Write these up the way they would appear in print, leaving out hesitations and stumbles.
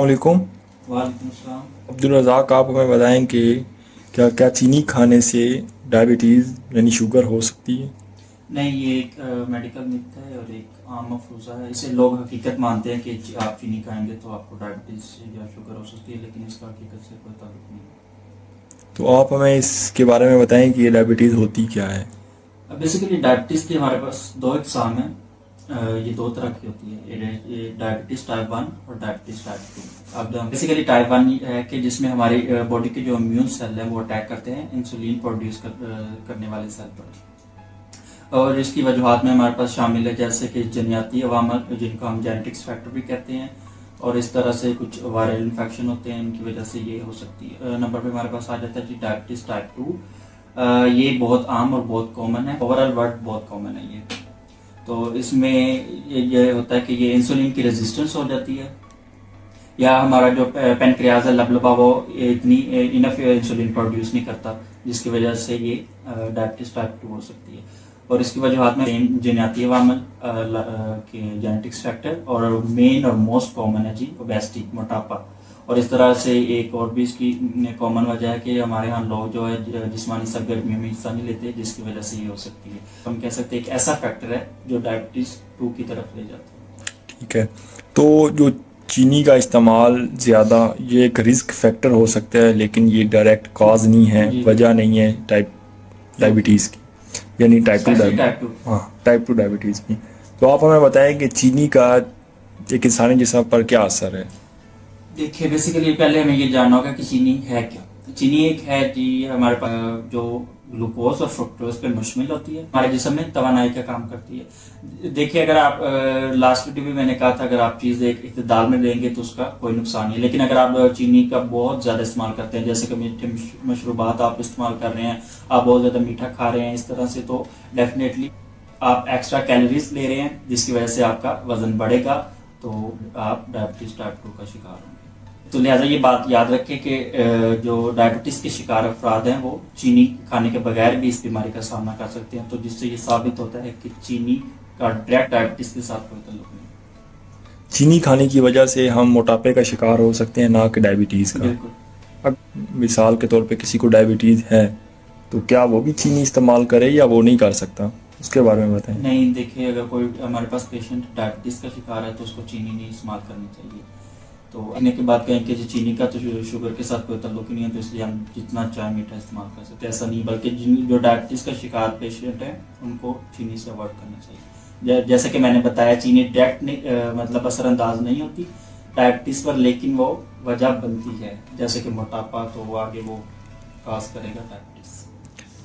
वालेकुम। वालेकुम अस्सलाम। अब्दुल रज़ाक, आप हमें बताएं कि क्या क्या चीनी खाने से डायबिटीज़ यानी शुगर हो सकती है? नहीं, ये एक मेडिकल मिथ है और एक आम मफरूज़ा है। इसे लोग हकीकत मानते हैं कि आप चीनी खाएंगे तो आपको डायबिटीज़ या शुगर हो सकती है, लेकिन इसका हकीकत से कोई ताल्लुक नहीं है। तो आप हमें इसके बारे में बताएं कि ये डायबिटीज़ होती क्या है। अब बेसिकली डायबिटीज़ के हमारे पास दो इकसाम हैं। ये दो तरह की होती है, ये डायबिटीज़ टाइप 1 और डायबिटीज़ टाइप 2। अब बेसिकली टाइप 1 है कि जिसमें हमारी बॉडी के जो इम्यून सेल है वो अटैक करते हैं इंसुलिन प्रोड्यूस करने वाले सेल पर। और इसकी वजूहत में हमारे पास शामिल है जैसे कि जनियाती अवामल, जिनको हम जेनेटिक्स फैक्टर भी कहते हैं, और इस तरह से कुछ वायरल इन्फेक्शन होते हैं, इनकी वजह से ये हो सकती है। नंबर पे हमारे पास आ जाता है जी डायबिटीज़ टाइप 2। ये बहुत आम और बहुत कॉमन है, ओवरऑल वर्ड बहुत कॉमन है ये। तो इसमें ये होता है कि ये इंसुलिन की रेजिस्टेंस हो जाती है, या हमारा जो पेनक्रियाज है लबलबा वो इतनी इनफ इंसुलिन प्रोड्यूस नहीं करता, जिसकी वजह से ये डायबिटीज टाइप 2 हो सकती है। और इसकी वजह में जनियाती अवामल के जेनेटिक्स फैक्टर, और मेन और मोस्ट कॉमन है जी ओबेसिटी, मोटापा। और इस तरह से एक और भी इसकी कॉमन वजह है कि हमारे यहाँ लोग जो है जिस्मानी सरगर्मियों में हिस्सा नहीं लेते, जिसकी वजह से ये हो सकती है। हम कह सकते हैं एक ऐसा फैक्टर है जो डायबिटीज 2 की तरफ ले जाता है। ठीक है। तो जो चीनी का इस्तेमाल ज़्यादा ये एक रिस्क फैक्टर हो सकता है, लेकिन ये डायरेक्ट कॉज नहीं है, जी। वजह नहीं है डायबिटीज़ की, यानी टाइप टू स्पेशली टाइप 2। हाँ, टाइप 2 डायबिटीज़ की। तो आप हमें बताएं कि चीनी का एक इंसानी जिस्म पर क्या असर है। देखिए, बेसिकली पहले हमें ये जानना होगा कि चीनी है क्या। चीनी एक है जी हमारे पास जो ग्लूकोज और फ्रुक्टोज पे मुश्तमिल होती है, हमारे जिस्म में तवानाई का काम करती है। देखिए, अगर आप लास्ट वीडियो में मैंने कहा था अगर आप चीज़ एक इक़्तिदार में लेंगे तो उसका कोई नुकसान नहीं है, लेकिन अगर आप चीनी का बहुत ज़्यादा इस्तेमाल करते हैं, जैसे कि मीठे मशरूबात आप इस्तेमाल कर रहे हैं, आप बहुत ज़्यादा मीठा खा रहे हैं, इस तरह से तो डेफिनेटली आप एक्स्ट्रा कैलोरीज ले रहे हैं, जिसकी वजह से आपका वजन बढ़ेगा, तो आप डायबिटीज टाइप 2 का शिकार होंगे। तो लिहाजा ये बात याद रखें कि जो डायबिटीज़ के शिकार अफराद हैं वो चीनी खाने के बगैर भी इस बीमारी का सामना कर सकते हैं, तो जिससे ये साबित होता है कि चीनी का डायरेक्ट डायबिटीज़ के साथ कोई ताल्लुक नहीं। चीनी खाने की वजह से हम मोटापे का शिकार हो सकते हैं, ना कि डायबिटीज़ का। बिल्कुल। अब मिसाल के तौर पे किसी को डायबिटीज़ है तो क्या वो भी चीनी इस्तेमाल करे या वो नहीं कर सकता, उसके बारे में बताएं। नहीं, देखिए, अगर कोई हमारे पास पेशेंट डायबिटीज़ का शिकार है तो उसको चीनी नहीं इस्तेमाल करनी चाहिए। तो आने के बाद कहें कि चीनी का तो शुगर के साथ कोई ताल्लुक ही नहीं है, तो इसलिए हम जितना चाय मीठा इस्तेमाल कर सकते हैं, ऐसा नहीं। बल्कि जो डायबिटीज़ का शिकार पेशेंट है उनको चीनी से अवॉइड करना चाहिए। जैसे कि मैंने बताया, चीनी डायरेक्ट मतलब असरअंदाज नहीं होती डायबिटीज़ पर, लेकिन वो वजह बनती है, जैसे कि मोटापा, तो वो आगे वो काज करेगा डायबिटीज़।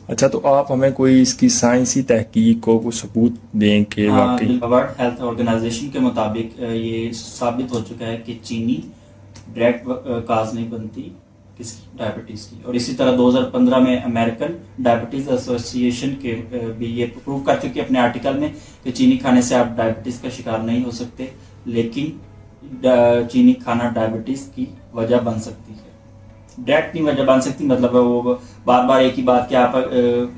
अच्छा, तो आप हमें कोई इसकी साइंसी तहकीक को कुछ सबूत दें कि वाकई। वर्ल्ड हेल्थ ऑर्गेनाइजेशन के मुताबिक ये साबित हो चुका है कि चीनी डायरेक्ट काज नहीं बनती किसी डायबिटीज़ की। और इसी तरह 2015 में अमेरिकन डायबिटीज़ एसोसिएशन के भी ये प्रूव कर चुकी है अपने आर्टिकल में कि चीनी खाने से आप डायबिटीज़ का शिकार नहीं हो सकते, लेकिन चीनी खाना डायबिटीज़ की वजह बन सकती है। डायरेक्ट नहीं वजह बन सकती, मतलब वो बार बार एक ही बात कि आप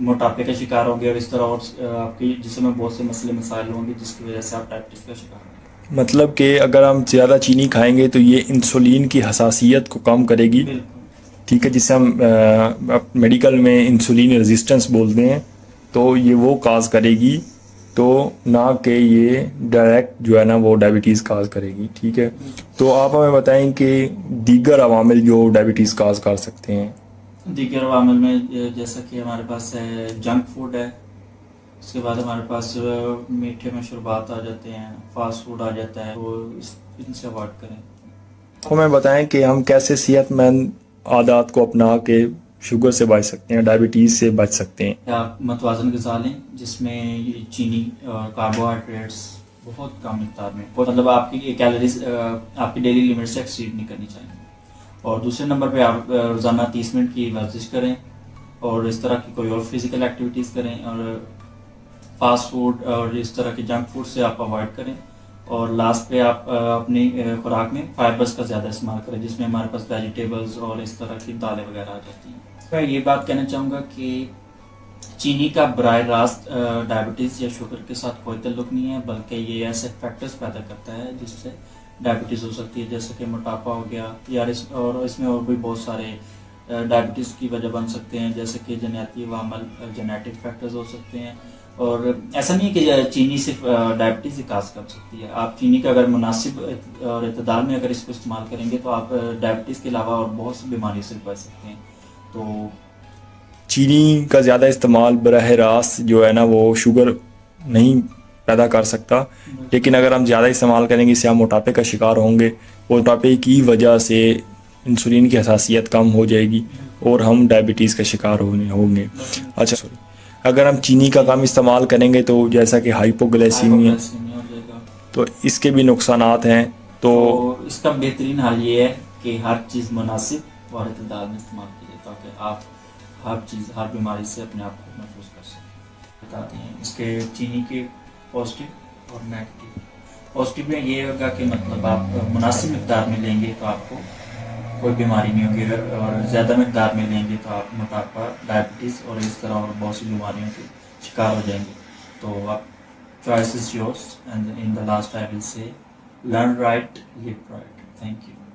मोटापे का शिकार होंगे और इस तरह और आपके जिस्म में बहुत से मसले मसाइल होंगे, जिसकी वजह से आप डायबिटीज़ का शिकार होंगे। मतलब कि अगर हम ज़्यादा चीनी खाएंगे तो ये इंसुलिन की हसासियत को कम करेगी। बिल्कुल। ठीक है, जिसे हम मेडिकल में इंसुलिन रेजिस्टेंस बोलते हैं, तो ये वो काज करेगी, तो ना कि ये डायरेक्ट जो है ना वो डायबिटीज़ काज करेगी। ठीक है, तो आप हमें बताएं कि दीगर अवामिल जो डायबिटीज़ काज कर सकते हैं। दीगर अवामिल में जैसा कि हमारे पास है जंक फूड है, उसके बाद हमारे पास मीठे मशरूबात आ जाते हैं, फास्ट फूड आ जाता है, वो इनसे अवॉइड करें। हमें बताएं कि हम कैसे सेहतमंद आदत को अपना के शुगर से बच सकते हैं, डायबिटीज़ से बच सकते हैं। आप मतवाजन ग़िज़ा लें जिसमें चीनी और कार्बोहाइड्रेट्स बहुत कम मिकदार में, मतलब आपकी कैलोरीज आपकी डेली लिमिट से एक्सीड नहीं करनी चाहिए। और दूसरे नंबर पे आप रोज़ाना 30 मिनट की वर्जिश करें और इस तरह की कोई और फिज़िकल एक्टिविटीज़ करें, और फास्ट फूड और इस तरह के जंक फूड से आप अवॉइड करें। और लास्ट पे आप अपनी खुराक में फाइबर्स का ज़्यादा इस्तेमाल करें, जिसमें हमारे पास वेजिटेबल्स और इस तरह की दालें वगैरह आ जाती हैं। मैं ये बात कहना चाहूँगा कि चीनी का बराह रास्त डायबिटीज़ या शुगर के साथ कोई ताल्लुक नहीं है, बल्कि ये ऐसे फैक्टर्स पैदा करता है जिससे डायबिटीज़ हो सकती है, जैसे कि मोटापा हो गया, या इसमें और भी बहुत सारे डायबिटीज़ की वजह बन सकते हैं, जैसे कि जनियाती वामल, जेनेटिक फैक्टर्स हो सकते हैं। और ऐसा नहीं है कि चीनी सिर्फ डायबिटीज़ ही काज कर सकती है। आप चीनी का अगर मुनासिब और इतदाल में अगर इसको इस्तेमाल करेंगे तो आप डायबिटीज़ के अलावा और बहुत सी बीमारियों से बच सकते हैं। तो चीनी का ज़्यादा इस्तेमाल बरह रास्त जो है ना वो शुगर नहीं पैदा कर सकता, लेकिन अगर हम ज़्यादा इस्तेमाल करेंगे इससे हम मोटापे का शिकार होंगे। मोटापे की वजह से इंसुलिन की हसासियत कम हो जाएगी और हम डायबिटीज़ का शिकार होंगे। अच्छा सॉरी, अगर हम चीनी का कम इस्तेमाल करेंगे तो जैसा कि हाइपोग्लाइसीमिया, हाइपोग्लाइसीमिया हो जाएगा। तो इसके भी नुकसानात हैं। तो तो इसका बेहतरीन हल ये है कि हर चीज़ मुनासिब और इतदाल में इस्तेमाल कीजिए, ताकि आप हर चीज़, हर बीमारी से अपने आप को महफूज कर सकें। बताते हैं इसके चीनी के पॉजिटिव और नेगेटिव। पॉजिटिव में ये होगा कि मतलब आप मुनासिब मिकदार में लेंगे तो आपको कोई बीमारी नहीं होगी, और ज़्यादा मिकदार में लेंगे तो आप मोटापा, डायबिटीज़ और इस तरह और बहुत सी बीमारियों के शिकार हो जाएंगे। तो आप choice is yours, and in the last I will say, learn right, live right. Thank you.